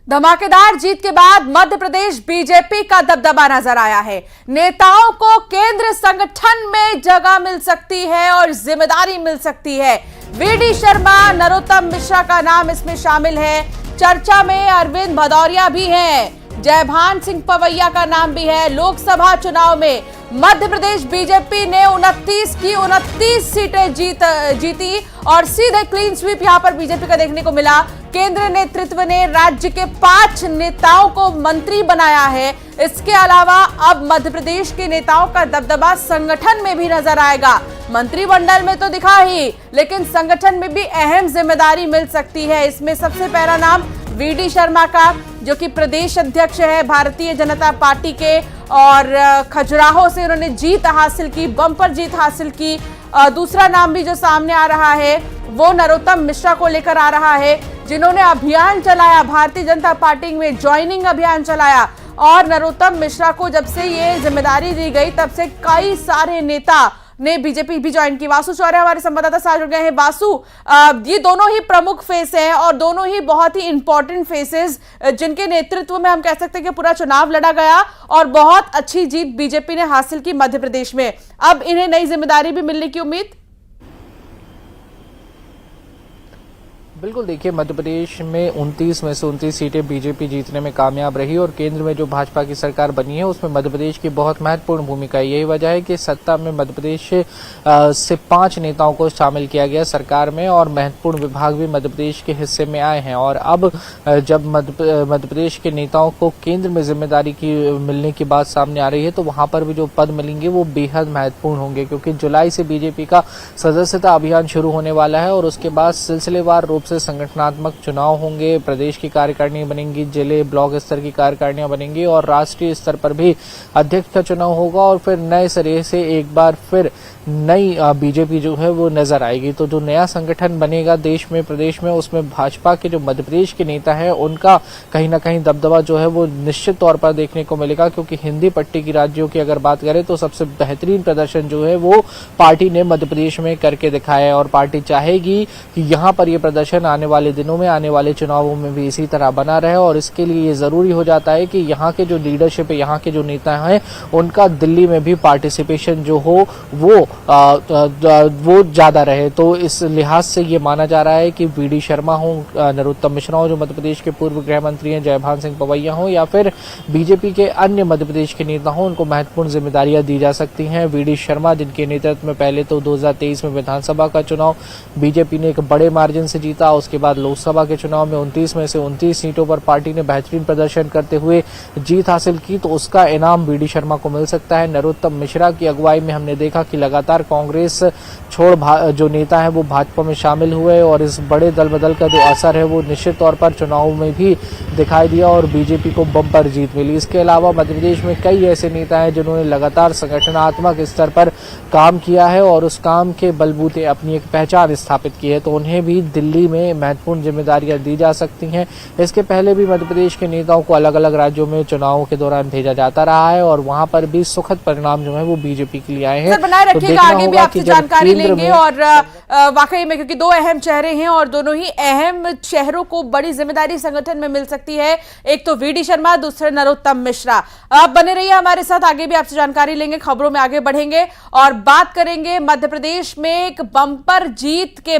धमाकेदार जीत के बाद मध्य प्रदेश बीजेपी का दबदबा नजर आया है। नेताओं को केंद्र संगठन में जगह मिल सकती है और जिम्मेदारी मिल सकती है। वीडी शर्मा, नरोत्तम मिश्रा का नाम इसमें शामिल है। चर्चा में अरविंद भदौरिया भी हैं, जयभान सिंह पवैया का नाम भी है। लोकसभा चुनाव में मध्य प्रदेश बीजेपी ने 29 की 29 सीटें जीती और सीधे क्लीन स्वीप यहां पर बीजेपी का देखने को मिला। केंद्र नेतृत्व ने राज्य के 5 नेताओं को मंत्री बनाया है। इसके अलावा अब मध्य प्रदेश के नेताओं का दबदबा संगठन में भी नजर आएगा। मंत्रिमंडल में तो दिखा ही, लेकिन संगठन में भी अहम जिम्मेदारी मिल सकती है। इसमें सबसे पहला नाम वीडी शर्मा का, जो कि प्रदेश अध्यक्ष है भारतीय जनता पार्टी के, और खजुराहो से उन्होंने जीत हासिल की, बम्पर जीत हासिल की। दूसरा नाम भी जो सामने आ रहा है वो नरोत्तम मिश्रा को लेकर आ रहा है, जिन्होंने अभियान चलाया, भारतीय जनता पार्टी में ज्वाइनिंग अभियान चलाया। और नरोत्तम मिश्रा को जब से ये जिम्मेदारी दी गई तब से कई सारे नेता ने बीजेपी भी ज्वाइन की। वासु चौरे हमारे संवाददाता साथ जुड़ गए हैं। वासु, ये दोनों ही प्रमुख फेस हैं और दोनों ही बहुत ही इंपॉर्टेंट फेसेस, जिनके नेतृत्व में हम कह सकते हैं कि पूरा चुनाव लड़ा गया और बहुत अच्छी जीत बीजेपी ने हासिल की मध्य प्रदेश में। अब इन्हें नई जिम्मेदारी भी मिलने की उम्मीद। बिल्कुल, देखिए, मध्य प्रदेश में 29 में से 29 सीटें बीजेपी जीतने में कामयाब रही और केंद्र में जो भाजपा की सरकार बनी है उसमें मध्य प्रदेश की बहुत महत्वपूर्ण भूमिका है। यही वजह है कि सत्ता में मध्य प्रदेश से 5 नेताओं को शामिल किया गया सरकार में और महत्वपूर्ण विभाग भी मध्य प्रदेश के हिस्से में आए हैं। और अब जब मध्य प्रदेश के नेताओं को केंद्र में जिम्मेदारी की मिलने की बात सामने आ रही है तो वहां पर भी जो पद मिलेंगे वो बेहद महत्वपूर्ण होंगे, क्योंकि जुलाई से बीजेपी का सदस्यता अभियान शुरू होने वाला है और उसके बाद सिलसिलेवार रूप से संगठनात्मक चुनाव होंगे। प्रदेश की कार्यकारिणी बनेंगी, जिले ब्लॉक स्तर की कार्यकारिणियां बनेंगी और राष्ट्रीय स्तर पर भी अध्यक्ष का चुनाव होगा और फिर नए सिरे से एक बार फिर नई बीजेपी जो है वो नजर आएगी। तो जो नया संगठन बनेगा देश में, प्रदेश में, उसमें भाजपा के जो मध्य प्रदेश के नेता हैं उनका कहीं ना कहीं दबदबा जो है वो निश्चित तौर पर देखने को मिलेगा, क्योंकि हिंदी पट्टी की राज्यों की अगर बात करें तो सबसे बेहतरीन प्रदर्शन जो है वो पार्टी ने मध्य प्रदेश में करके दिखाया है और पार्टी चाहेगी कि यहाँ पर ये प्रदर्शन आने वाले दिनों में, आने वाले चुनावों में भी इसी तरह बना रहे। और इसके लिए ये जरूरी हो जाता है कि यहाँ के जो लीडरशिप है, यहाँ के जो नेता हैं, उनका दिल्ली में भी पार्टिसिपेशन जो हो वो ज्यादा रहे। तो इस लिहाज से ये माना जा रहा है कि वीडी शर्मा हो, नरोत्तम मिश्रा हो जो मध्य प्रदेश के पूर्व गृह मंत्री हैं, जयभान सिंह पवैया हो, या फिर बीजेपी के अन्य मध्य प्रदेश के नेता हो, उनको महत्वपूर्ण जिम्मेदारियां दी जा सकती हैं। वीडी शर्मा, जिनके नेतृत्व में पहले तो 2023 में विधानसभा का चुनाव बीजेपी ने एक बड़े मार्जिन से जीता, उसके बाद लोकसभा के चुनाव में 29 में से 29 सीटों पर पार्टी ने बेहतरीन प्रदर्शन करते हुए जीत हासिल की, तो उसका इनाम वीडी शर्मा को मिल सकता है। नरोत्तम मिश्रा की अगुवाई में हमने देखा कि लगातार कांग्रेस छोड़ जो नेता है वो भाजपा में शामिल हुए और इस बड़े दल बदल का जो असर है वो निश्चित तौर पर चुनाव में भी दिखाई दिया और बीजेपी को बम्पर जीत मिली। इसके अलावा मध्य प्रदेश में कई ऐसे नेता हैं जिन्होंने लगातार संगठनात्मक स्तर पर काम किया है और उस काम के बलबूते अपनी एक पहचान स्थापित की है, तो उन्हें भी दिल्ली में महत्वपूर्ण जिम्मेदारियां दी जा सकती हैं। इसके पहले भी मध्य प्रदेश के नेताओं को अलग अलग राज्यों में चुनावों के दौरान भेजा जाता रहा है और वहां पर भी सुखद परिणाम जो है वो बीजेपी के लिए आए हैं। बनाए रखिएगा, आगे भी आपसे जानकारी लेंगे। और वाकई में क्योंकि 2 अहम चेहरे हैं और दोनों ही अहम चेहरों को बड़ी जिम्मेदारी संगठन में मिल सकती है। एक तो वीडी शर्मा, दूसरे नरोत्तम मिश्रा। आप बने रहिए हमारे साथ, आगे भी आपसे जानकारी लेंगे, खबरों में आगे बढ़ेंगे और बात करेंगे मध्य प्रदेश में एक बम्पर जीत के